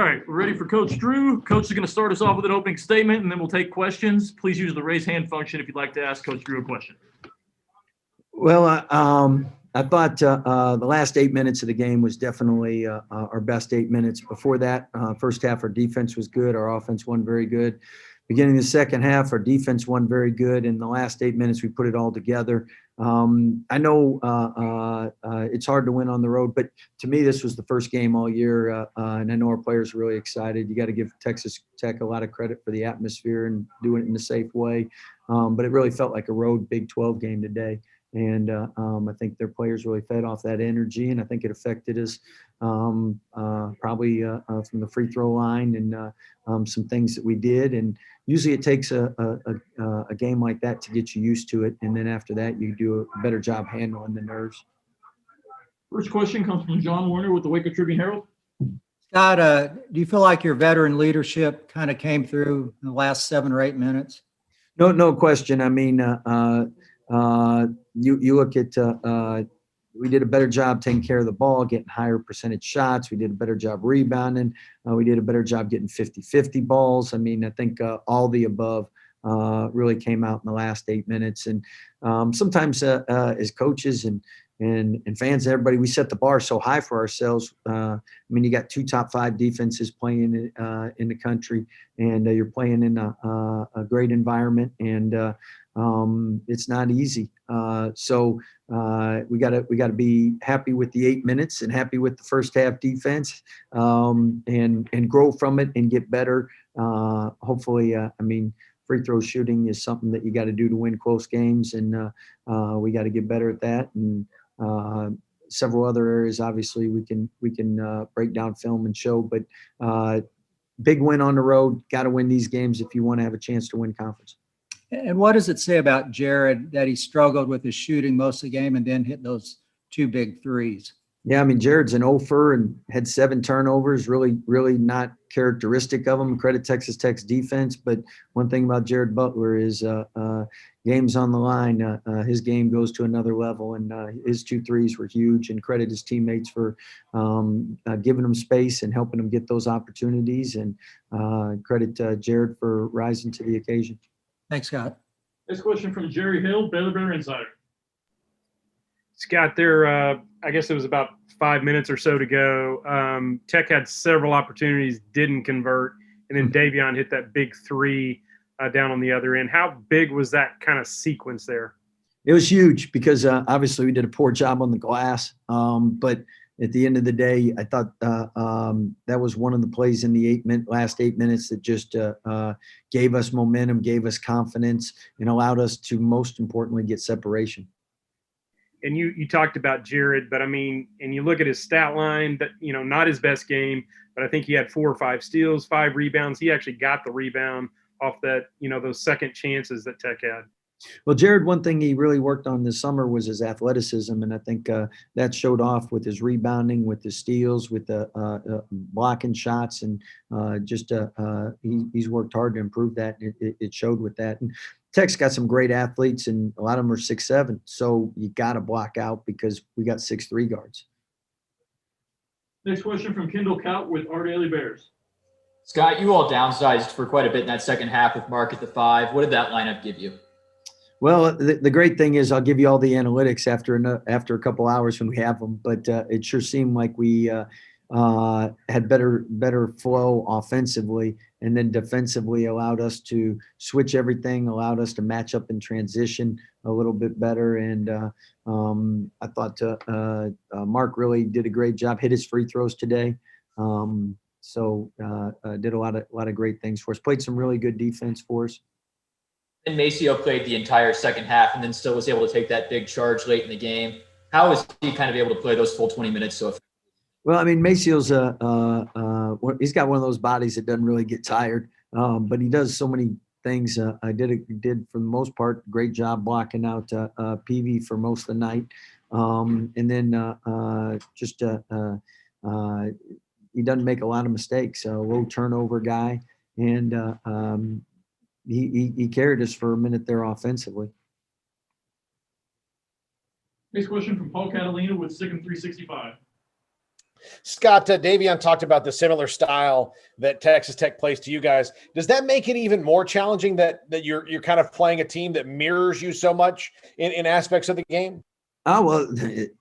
All right, we're ready for Coach Drew. Coach is going to start us off with an opening statement, and then we'll take questions. Please use the raise hand function if you'd like to ask Coach Drew a question. Well, I thought the last 8 minutes of the game was definitely our best 8 minutes. Before that, first half, our defense was good. Our offense won very good. Beginning of the second half, our defense won very good. In the last 8 minutes, we put it all together. I know it's hard to win on the road, but to me, this was the first game all year, and I know our players are really excited. You got to give Texas Tech a lot of credit for the atmosphere and doing it in a safe way. But it really felt like a road Big 12 game today. And I think their players really fed off that energy, and I think it affected us probably from the free throw line and some things that we did. And usually it takes a game like that to get you used to it, and then after that you do a better job handling the nerves. First question comes from John Warner with the Waco Tribune Herald. Scott, do you feel like your veteran leadership kind of came through in the last 7 or 8 minutes? No question. I mean, you look at we did a better job taking care of the ball, getting higher percentage shots. We did a better job rebounding. We did a better job getting 50-50 balls. I mean, I think all the above really came out in the last 8 minutes. And sometimes as coaches and fans, everybody, we set the bar so high for ourselves. I mean, you got 2 top 5 defenses playing in the country, and you're playing in a great environment, and it's not easy. So we gotta be happy with the 8 minutes and happy with the first half defense, and grow from it and get better. Hopefully, I mean, free throw shooting is something that you got to do to win close games, and we got to get better at that. And several other areas, obviously, we can break down film and show. But big win on the road. Got to win these games if you want to have a chance to win conference. And what does it say about Jared that he struggled with his shooting most of the game and then hit those 2 big threes? Yeah, I mean, Jared's an offer and had 7 turnovers, really not characteristic of him. Credit Texas Tech's defense. But one thing about Jared Butler is games on the line, his game goes to another level, and his 2 threes were huge, and credit his teammates for giving him space and helping him get those opportunities, and credit Jared for rising to the occasion. Thanks, Scott. Next question from Jerry Hill, Baylor Insider. Scott, I guess it was about 5 minutes or so to go. Tech had several opportunities, didn't convert, and then Davion hit that big 3 down on the other end. How big was that kind of sequence there? It was huge because obviously we did a poor job on the glass, but at the end of the day, I thought that was one of the plays in the last 8 minutes that just gave us momentum, gave us confidence, and allowed us to, most importantly, get separation. And you talked about Jared, but I mean, and you look at his stat line, that, you know, not his best game, but I think he had 4 or 5 steals, 5 rebounds. He actually got the rebound off that, you know, those second chances that Tech had. Well, Jared, one thing he really worked on this summer was his athleticism, and I think that showed off with his rebounding, with his steals, with the blocking shots, and he's worked hard to improve that. It showed with that. And Tech's got some great athletes, and a lot of them are 6'7", so you got to block out because we got 6'3" guards. Next question from Kendall Kaut with Our Daily Bears. Scott, you all downsized for quite a bit in that second half with Mark at the 5. What did that lineup give you? Well, the great thing is I'll give you all the analytics after a couple hours when we have them, but it sure seemed like we had better flow offensively, and then defensively allowed us to switch everything, allowed us to match up in transition a little bit better. And I thought Mark really did a great job, hit his free throws today. So did a lot of great things for us, played some really good defense for us. And Maceo played the entire second half and then still was able to take that big charge late in the game. How was he kind of able to play those full 20 minutes so effectively? Well, I mean, Maceo's he's got one of those bodies that doesn't really get tired, but he does so many things. He did for the most part great job blocking out PV for most of the night, and then he doesn't make a lot of mistakes. A low turnover guy, and he carried us for a minute there offensively. Next question from Paul Catalina with Sick'em 365. Scott, Davion talked about the similar style that Texas Tech plays to you guys. Does that make it even more challenging that you're kind of playing a team that mirrors you so much in aspects of the game? Oh, well,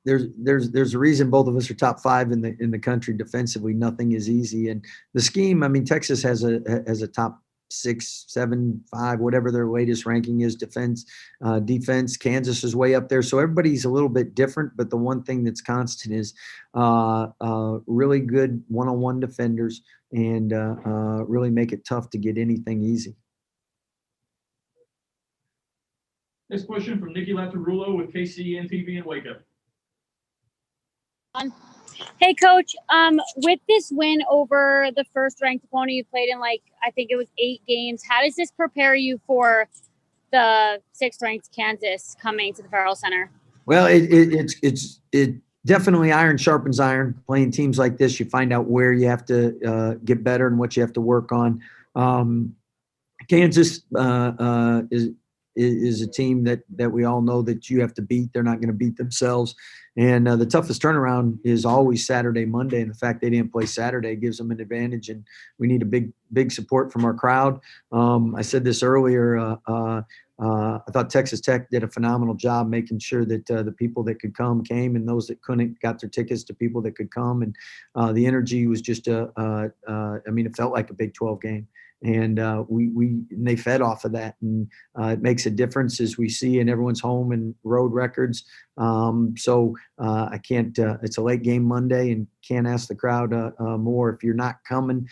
there's a reason both of us are top 5 in the country defensively. Nothing is easy. And the scheme, I mean, Texas has a top 6, 7, 5, whatever their latest ranking is, defense. Kansas is way up there. So everybody's a little bit different, but the one thing that's constant is really good one-on-one defenders and really make it tough to get anything easy. Next question from Nikki Latarulo with KCNTV in Waco. Hey, Coach. With this win over the first-ranked opponent you played in, I think it was 8 games, how does this prepare you for the 6th-ranked Kansas coming to the Farrell Center? Well, it definitely iron sharpens iron. Playing teams like this, you find out where you have to get better and what you have to work on. Kansas is a team that we all know that you have to beat. They're not going to beat themselves. And the toughest turnaround is always Saturday, Monday. And the fact they didn't play Saturday gives them an advantage. And we need a big support from our crowd. I said this earlier. I thought Texas Tech did a phenomenal job making sure that the people that could come came, and those that couldn't got their tickets to people that could come. And the energy was just it felt like a Big 12 game. And they fed off of that, and it makes a difference as we see in everyone's home and road records. So I can't. It's a late game Monday, and can't ask the crowd more. If you're not coming,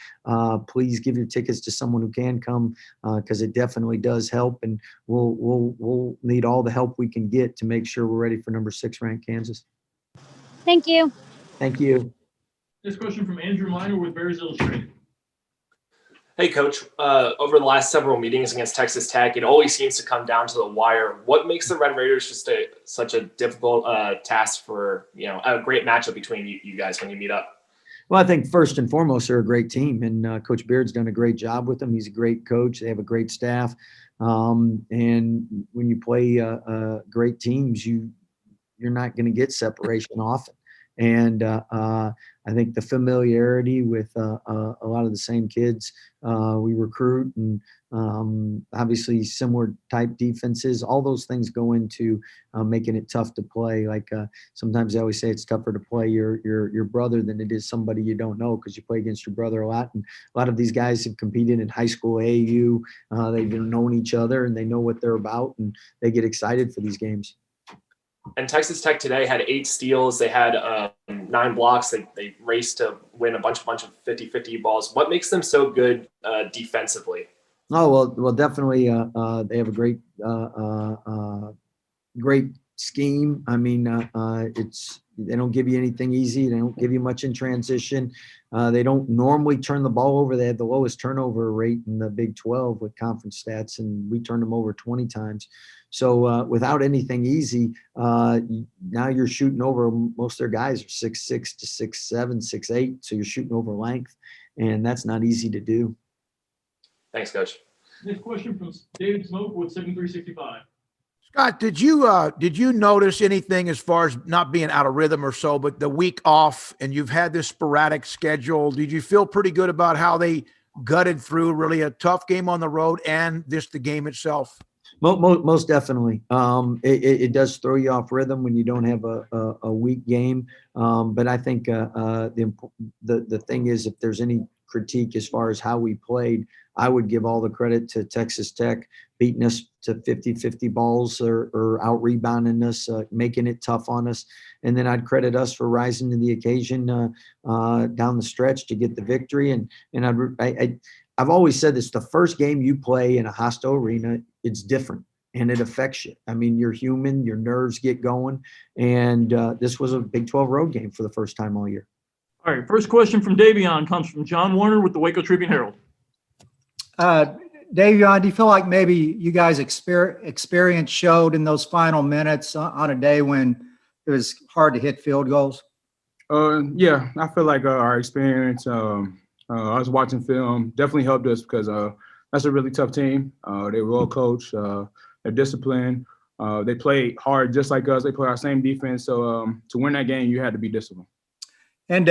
please give your tickets to someone who can come, because it definitely does help, and we'll need all the help we can get to make sure we're ready for number 6 ranked Kansas. Thank you. Thank you. This question from Andrew Minor with Bears Illustrated. Hey, Coach. Over the last several meetings against Texas Tech, it always seems to come down to the wire. What makes the Red Raiders just such a difficult task for, a great matchup between you guys when you meet up? Well, I think first and foremost, they're a great team, and Coach Beard's done a great job with them. He's a great coach. They have a great staff. And when you play great teams, you're not going to get separation often. And I think the familiarity with a lot of the same kids we recruit, and obviously similar type defenses, all those things go into making it tough to play. Sometimes I always say it's tougher to play your brother than it is somebody you don't know, because you play against your brother a lot. And a lot of these guys have competed in high school AAU. They've known each other, and they know what they're about, and they get excited for these games. And Texas Tech today had 8 steals. They had 9 blocks. They raced to win a bunch of 50-50 balls. What makes them so good defensively? Oh, well, definitely they have a great great scheme. I mean, they don't give you anything easy. They don't give you much in transition. They don't normally turn the ball over. They had the lowest turnover rate in the Big 12 with conference stats, and we turned them over 20 times. So without anything easy, now you're shooting over. Most of their guys are 6'6" to 6'7", 6'8", so you're shooting over length, and that's not easy to do. Thanks, Coach. Next question from David Smoke with 7365. Scott, did you notice anything as far as not being out of rhythm or so, but the week off, and you've had this sporadic schedule? Did you feel pretty good about how they gutted through really a tough game on the road and the game itself? Most definitely. It does throw you off rhythm when you don't have a weak game. But I think the thing is, if there's any critique as far as how we played, I would give all the credit to Texas Tech beating us to 50-50 balls or out-rebounding us, making it tough on us. And then I'd credit us for rising to the occasion down the stretch to get the victory. And I've always said this: the first game you play in a hostile arena, it's different and it affects you. I mean, you're human, your nerves get going. And this was a Big 12 road game for the first time all year. All right, first question from Davion comes from John Warner with the Waco Tribune-Herald. Davion, do you feel like maybe you guys experience showed in those final minutes on a day when it was hard to hit field goals? Yeah, I feel like our experience, I was watching film, definitely helped us because that's a really tough team. They're well coached, they're disciplined, they play hard just like us. They play our same defense. So to win that game, you had to be disciplined. And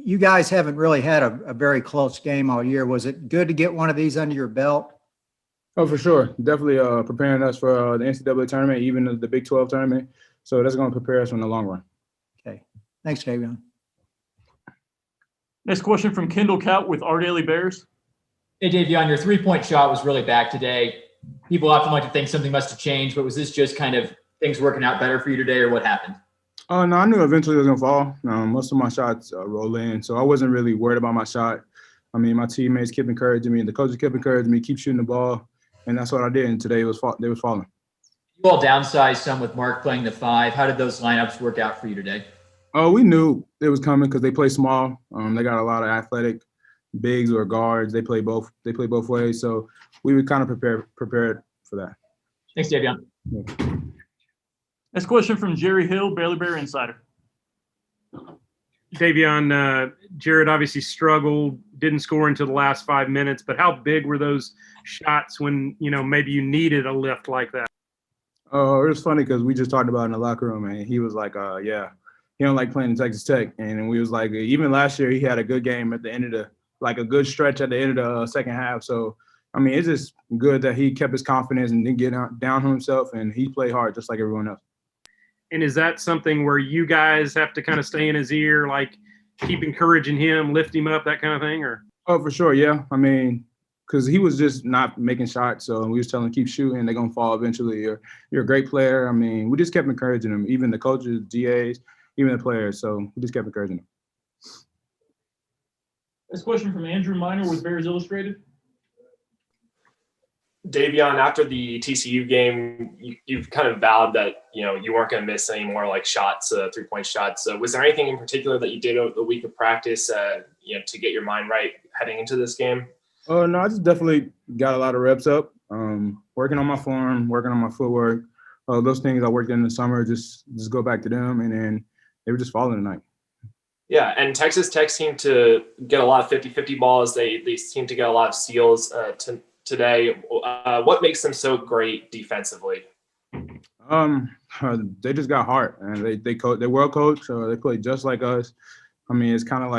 you guys haven't really had a very close game all year. Was it good to get one of these under your belt? Oh, for sure. Definitely preparing us for the NCAA tournament, even the Big 12 tournament. So that's going to prepare us in the long run. Okay. Thanks, Davion. Next question from Kendall Kaut with Our Daily Bears. Hey, Davion, your three-point shot was really back today. People often like to think something must have changed, but was this just kind of things working out better for you today, or what happened? Oh, no, I knew eventually it was going to fall. Most of my shots roll in, so I wasn't really worried about my shot. I mean, my teammates kept encouraging me, and the coaches kept encouraging me, keep shooting the ball, and that's what I did. And today they was falling. You all downsized some with Mark playing the 5. How did those lineups work out for you today? Oh, we knew it was coming because they play small. They got a lot of athletic bigs or guards. They play both ways, so we were kind of prepared for that. Thanks, Davion. Yeah. Next question from Jerry Hill, Baylor Bear Insider. Davion, Jared obviously struggled, didn't score until the last 5 minutes, but how big were those shots when, maybe you needed a lift like that? Oh, it was funny because we just talked about it in the locker room, and he was like, yeah, he don't like playing in Texas Tech. And we was like, even last year, he had a good game at the end of a good stretch at the end of the second half. So, I mean, it's just good that he kept his confidence and didn't get down on himself, and he played hard just like everyone else. And is that something where you guys have to kind of stay in his ear, like keep encouraging him, lift him up, that kind of thing? Or? Oh, for sure, yeah. I mean, because he was just not making shots, so we was telling him keep shooting, they're gonna fall eventually. You're a great player. I mean, we just kept encouraging him, even the coaches, GAs, even the players. So we just kept encouraging him. This question from Andrew Miner with Bears Illustrated. Davion, after the TCU game, you've kind of vowed that you weren't going to miss any more like shots, 3-point shots. So was there anything in particular that you did over the week of practice, to get your mind right heading into this game? Oh no, I just definitely got a lot of reps up, working on my form, working on my footwork. Those things I worked in the summer, just go back to them, and then they were just falling tonight. Yeah, and Texas Tech seemed to get a lot of 50-50 balls. They seem to get a lot of steals today. What makes them so great defensively? They just got heart, and they world coach. They play just like us. I mean, it's kind of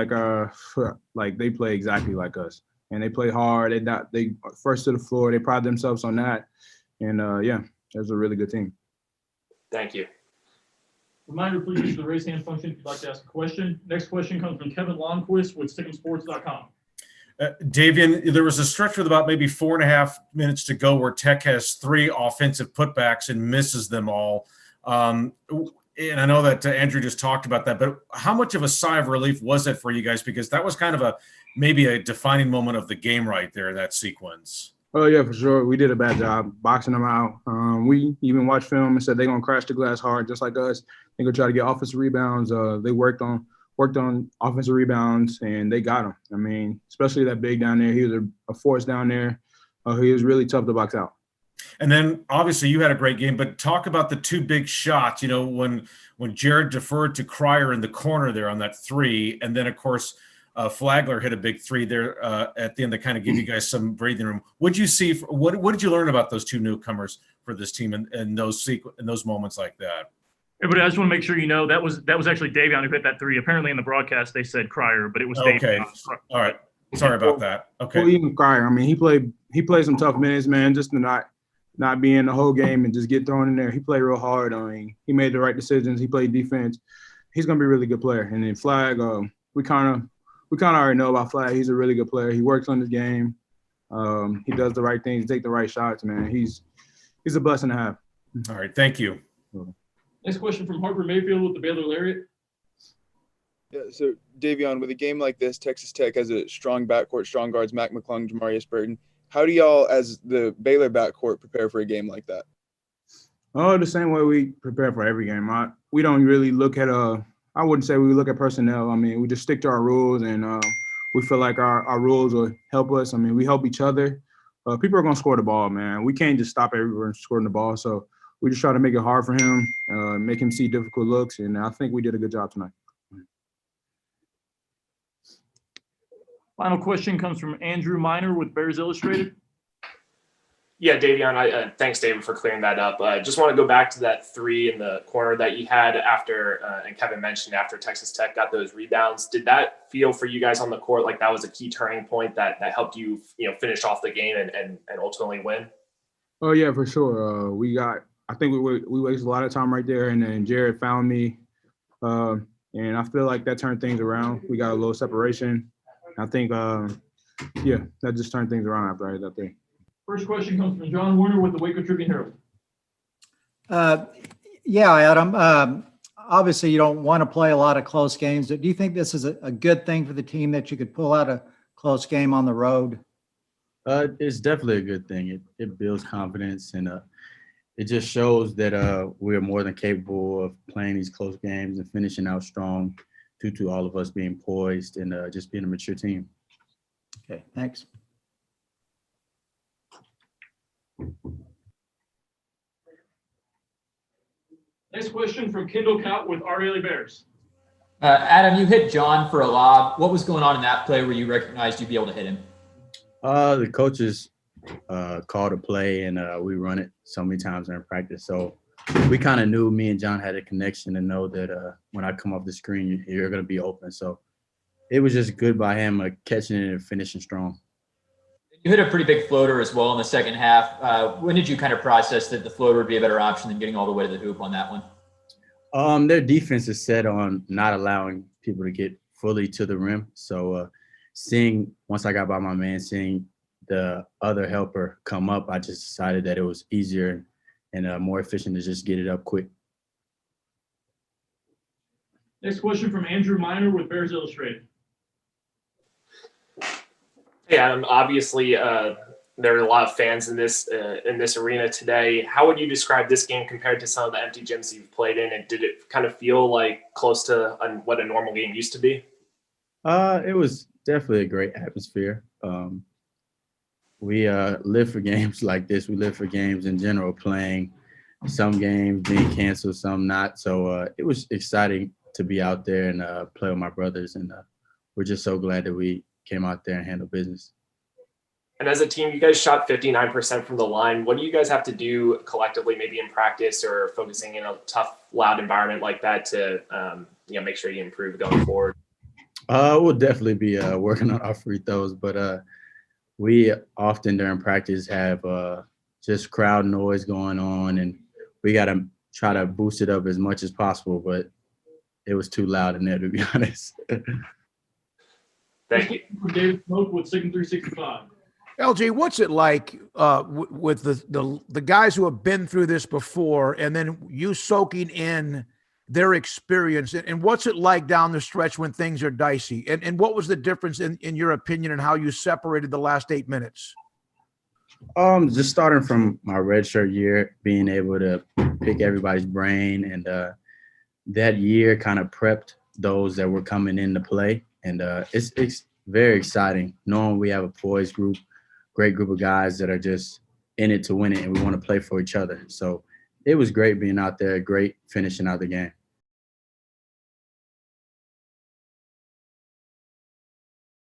like they play exactly like us, and they play hard. They first to the floor. They pride themselves on that, and yeah, it was a really good team. Thank you. Reminder, please use the raise hand function if you'd like to ask a question. Next question comes from Kevin Longquist with Stick'emSports.com. Davion, there was a stretch with about maybe 4.5 minutes to go where Tech has 3 offensive putbacks and misses them all. And I know that Andrew just talked about that, but how much of a sigh of relief was it for you guys? Because that was kind of maybe a defining moment of the game right there in that sequence. Oh, yeah, for sure. We did a bad job boxing them out. We even watched film and said they're going to crash the glass hard just like us. They're going to try to get offensive rebounds. They worked on offensive rebounds, and they got him. I mean, especially that big down there. He was a force down there. He was really tough to box out. And then, obviously, you had a great game, but talk about the 2 big shots, when Jared deferred to Cryer in the corner there on that 3, and then, of course, Flagler hit a big 3 there at the end that kind of gave you guys some breathing room. What did you learn about those 2 newcomers for this team in those moments like that? Everybody, I just want to make sure that was actually Davion who hit that 3. Apparently in the broadcast they said Cryer, but it was Davion. Okay. All right. Sorry about that. Okay. Well, even Cryer, I mean, he played some tough minutes, man, just to not be in the whole game and just get thrown in there. He played real hard. I mean, he made the right decisions. He played defense. He's gonna be a really good player. And then Flag, we kind of already know about Flag. He's a really good player. He works on his game. He does the right things, take the right shots, man. He's a blessing to have. All right. Thank you. Next question from Harper Mayfield with the Baylor Lariat. Yeah, so Davion, with a game like this, Texas Tech has a strong backcourt, strong guards, Mac McClung, Jamarius Burton. How do y'all, as the Baylor backcourt, prepare for a game like that? Oh, the same way we prepare for every game. We don't really look at I wouldn't say we look at personnel. I mean, we just stick to our rules, and we feel like our rules will help us. I mean, we help each other. People are gonna score the ball, man. We can't just stop everyone scoring the ball. So we just try to make it hard for him, make him see difficult looks, and I think we did a good job tonight. Final question comes from Andrew Miner with Bears Illustrated. Yeah, Davion, thanks, David, for clearing that up. Just want to go back to that three in the corner that you had after, and Kevin mentioned after Texas Tech got those rebounds. Did that feel for you guys on the court like that was a key turning point that helped you, finish off the game and ultimately win? Oh yeah, for sure. I think we wasted a lot of time right there, and then Jared found me, and I feel like that turned things around. We got a little separation. I think, that just turned things around after I hit that thing. First question comes from John Warner with the Waco Tribune Herald. Yeah, Adam. Obviously, you don't want to play a lot of close games, but do you think this is a good thing for the team that you could pull out a close game on the road? It's definitely a good thing. It builds confidence, and it just shows that we're more than capable of playing these close games and finishing out strong due to all of us being poised and just being a mature team. Okay, thanks. Next question from Kendall Cott with Our Daily Bears. Adam, you hit John for a lob. What was going on in that play where you recognized you'd be able to hit him? The coaches called a play, and we run it so many times during practice. So we kind of knew me and John had a connection to know that when I come off the screen, you're going to be open. So it was just good by him catching it and finishing strong. You hit a pretty big floater as well in the second half. When did you kind of process that the floater would be a better option than getting all the way to the hoop on that one? Their defense is set on not allowing people to get fully to the rim. So once I got by my man, seeing the other helper come up, I just decided that it was easier and more efficient to just get it up quick. Next question from Andrew Miner with Bears Illustrated. Hey, Adam, obviously there are a lot of fans in this arena today. How would you describe this game compared to some of the empty gyms you've played in? And did it kind of feel like close to what a normal game used to be? It was definitely a great atmosphere. We live for games like this. We live for games in general, playing some games being canceled, some not. So it was exciting to be out there and play with my brothers. And we're just so glad that we came out there and handled business. And as a team, you guys shot 59% from the line. What do you guys have to do collectively, maybe in practice or focusing in a tough, loud environment like that to make sure you improve going forward? We'll definitely be working on our free throws, but we often during practice have just crowd noise going on, and we got to try to boost it up as much as possible, but it was too loud in there, to be honest. Thank you. David Smoke with Sigma 365. LG, what's it like with the guys who have been through this before, and then you soaking in their experience, and what's it like down the stretch when things are dicey? And what was the difference in your opinion in how you separated the last 8 minutes? Just starting from my redshirt year, being able to pick everybody's brain, and that year kind of prepped those that were coming into play. And it's very exciting knowing we have a poised group, great group of guys that are just in it to win it, and we want to play for each other. So it was great being out there, great finishing out the game.